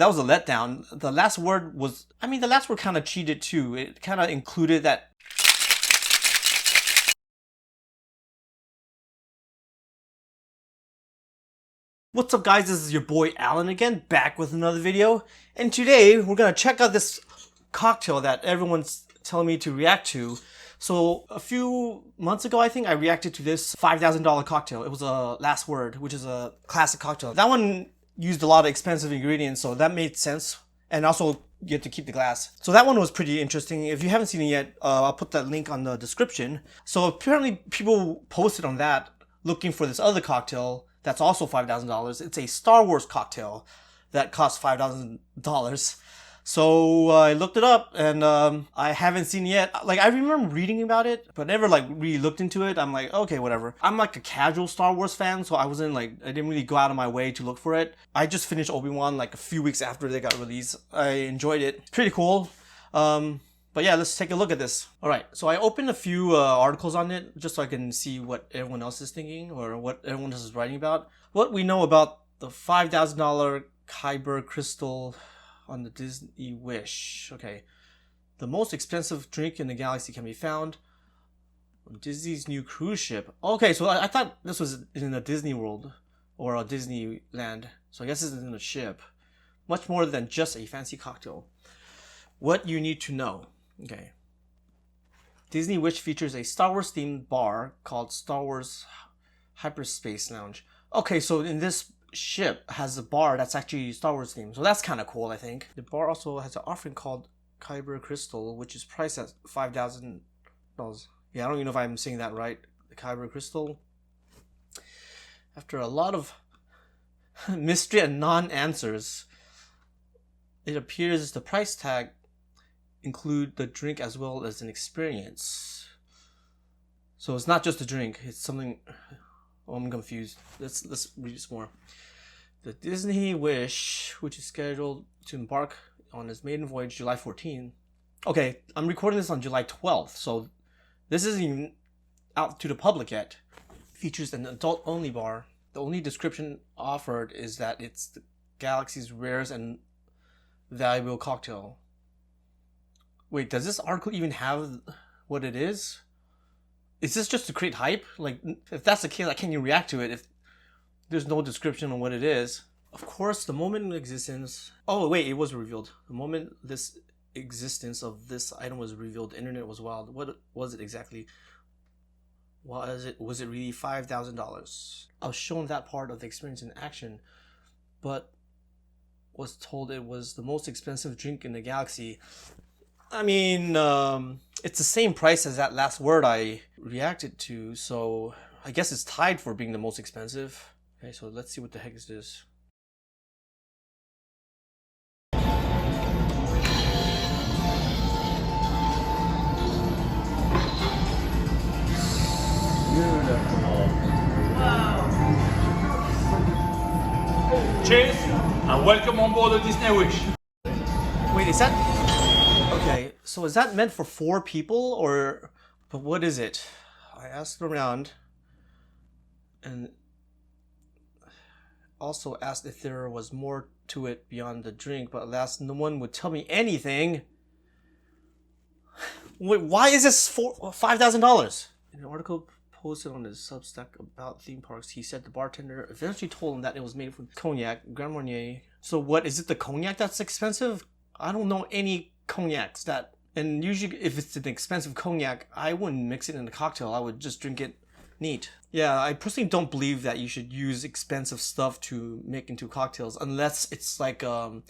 That was a letdown. The last word was, the last word kind of cheated too. It kind of included that. What's up guys, this is your boy Alan again, back with another video. And today we're gonna check out this cocktail that everyone's telling me to react to. So a few months ago, I think I reacted to this $5,000 cocktail. It was a Last Word, which is a classic cocktail. That one used a lot of expensive ingredients, so that made sense. And also, you have to keep the glass. So that one was pretty interesting. If you haven't seen it yet, I'll put that link on the description. So apparently people posted on that looking for this other cocktail that's also $5,000. It's a Star Wars cocktail that costs $5,000. So I looked it up and I haven't seen it yet. Like, I remember reading about it, but never like really looked into it. I'm like, okay, whatever. I'm like a casual Star Wars fan, so I didn't really go out of my way to look for it. I just finished Obi-Wan like a few weeks after they got released. I enjoyed it. It's pretty cool. But yeah, let's take a look at this. Alright, so I opened a few articles on it just so I can see what everyone else is thinking or what everyone else is writing about. What we know about the $5,000 Kaiburr Crystal on the Disney Wish. Okay, the most expensive drink in the galaxy can be found on Disney's new cruise ship. Okay, so I thought this was in a Disney World or a Disneyland. So I guess this is in a ship. Much more than just a fancy cocktail. What you need to know. Okay. Disney Wish features a Star Wars themed bar called Star Wars Hyperspace Lounge. Okay, so in this ship has a bar that's actually Star Wars themed. So that's kind of cool, I think. The bar also has an offering called Kaiburr Crystal, which is priced at $5,000. Yeah, I don't even know if I'm saying that right. The Kaiburr Crystal. After a lot of mystery and non-answers, it appears the price tag include the drink as well as an experience. So it's not just a drink, it's something. Oh, I'm confused. Let's read this more. The Disney Wish, which is scheduled to embark on its maiden voyage July 14th. Okay, I'm recording this on July 12th, so this isn't even out to the public yet. Features an adult-only bar. The only description offered is that it's the galaxy's rarest and valuable cocktail. Wait, does this article even have what it is? Is this just to create hype? Like, if that's the case, like, can you react to it if there's no description on what it is? Of course, the moment in existence... Oh, wait, it was revealed. The moment this existence of this item was revealed, the internet was wild. What was it exactly? Was it really $5,000? I was shown that part of the experience in action, but was told it was the most expensive drink in the galaxy. I mean, it's the same price as that Last Word I reacted to, so I guess it's tied for being the most expensive. Okay, so let's see what the heck is this. Cheers and welcome on board the Disney Wish. Wait, is that... Okay, so is that meant for 4 people or... But what is it? I asked around and also asked if there was more to it beyond the drink, but alas, no one would tell me anything. Wait, why is this $5,000? In an article posted on his Substack about theme parks, he said the bartender eventually told him that it was made from cognac, Grand Marnier. So what, is it the cognac that's expensive? I don't know any cognacs that... And usually if it's an expensive cognac, I wouldn't mix it in a cocktail. I would just drink it neat. Yeah, I personally don't believe that you should use expensive stuff to make into cocktails unless it's like a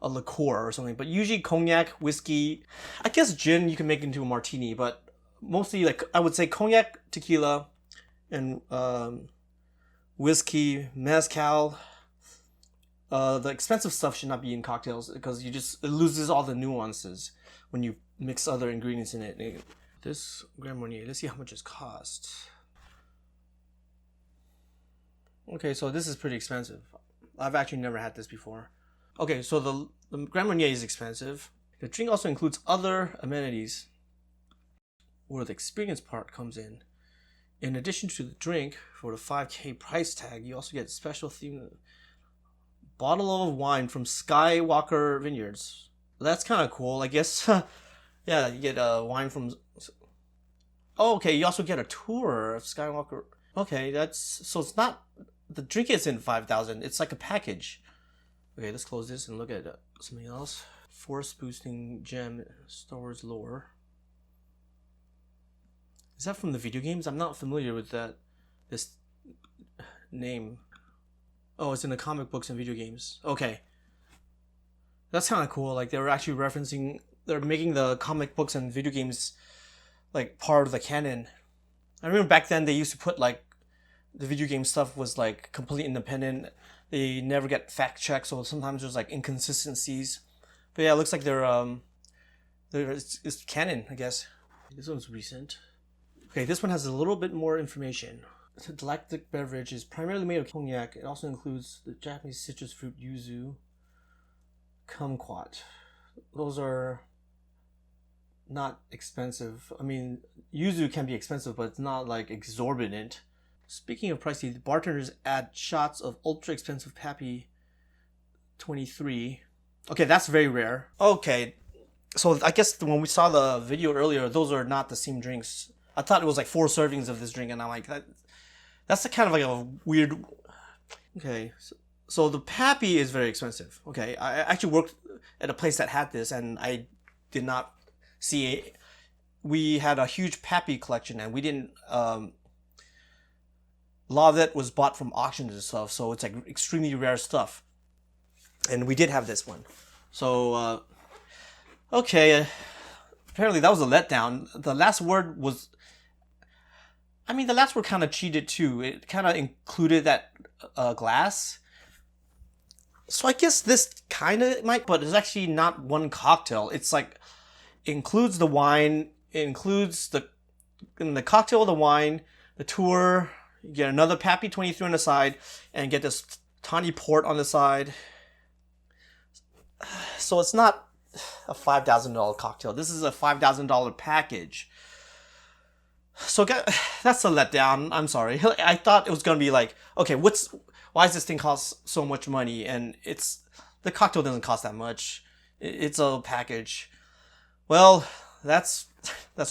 liqueur or something. But usually cognac, whiskey, I guess gin you can make into a martini, but mostly like I would say cognac, tequila, and whiskey, mezcal. The expensive stuff should not be in cocktails because it loses all the nuances when you mix other ingredients in it. This Grand Marnier, let's see how much it costs. Okay, so this is pretty expensive. I've actually never had this before. Okay, so the Grand Marnier is expensive. The drink also includes other amenities where the experience part comes in. In addition to the drink, for the $5,000 price tag, you also get special themed Bottle of wine from Skywalker Vineyards. That's kind of cool, I guess. Yeah, you get wine from... Oh, okay, you also get a tour of Skywalker. Okay, that's... So it's not... The drink isn't 5,000. It's like a package. Okay, let's close this and look at something else. Force boosting gem, Star Wars lore. Is that from the video games? I'm not familiar with this name. Oh, it's in the comic books and video games. Okay. That's kind of cool. Like, they were actually referencing... They're making the comic books and video games, like, part of the canon. I remember back then they used to put, like, the video game stuff was, like, completely independent. They never get fact checked, so sometimes there's, like, inconsistencies. But yeah, it looks like it's canon, I guess. This one's recent. Okay, this one has a little bit more information. The galactic beverage is primarily made of cognac. It also includes the Japanese citrus fruit yuzu, kumquat. Those are not expensive. I mean, yuzu can be expensive, but it's not like exorbitant. Speaking of pricey, the bartenders add shots of ultra expensive Pappy 23. Okay, that's very rare. Okay, so I guess when we saw the video earlier, those are not the same drinks. I thought it was like 4 servings of this drink, and I'm like, that's a kind of like a weird... Okay, so the Pappy is very expensive. Okay, I actually worked at a place that had this, and I did not see it. We had a huge Pappy collection, and we didn't... a lot of it was bought from auctions and stuff, so it's like extremely rare stuff. And we did have this one. So, okay, apparently that was a letdown. The last word was... I mean, the last word kind of cheated too. It kind of included that glass. So I guess this kind of might, but it's actually not one cocktail. It's like, it includes the wine, it includes in the cocktail of the wine, the tour, you get another Pappy 23 on the side, and get this tawny port on the side. So it's not a $5,000 cocktail. This is a $5,000 package. So that's a letdown. I'm sorry. I thought it was gonna be like, okay, why does this thing cost so much money? And the cocktail doesn't cost that much. It's a package. Well, that's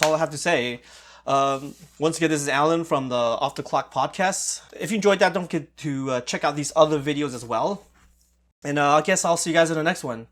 all I have to say. Once again, this is Alan from the Off the Clock podcast. If you enjoyed that, don't forget to check out these other videos as well. And I guess I'll see you guys in the next one.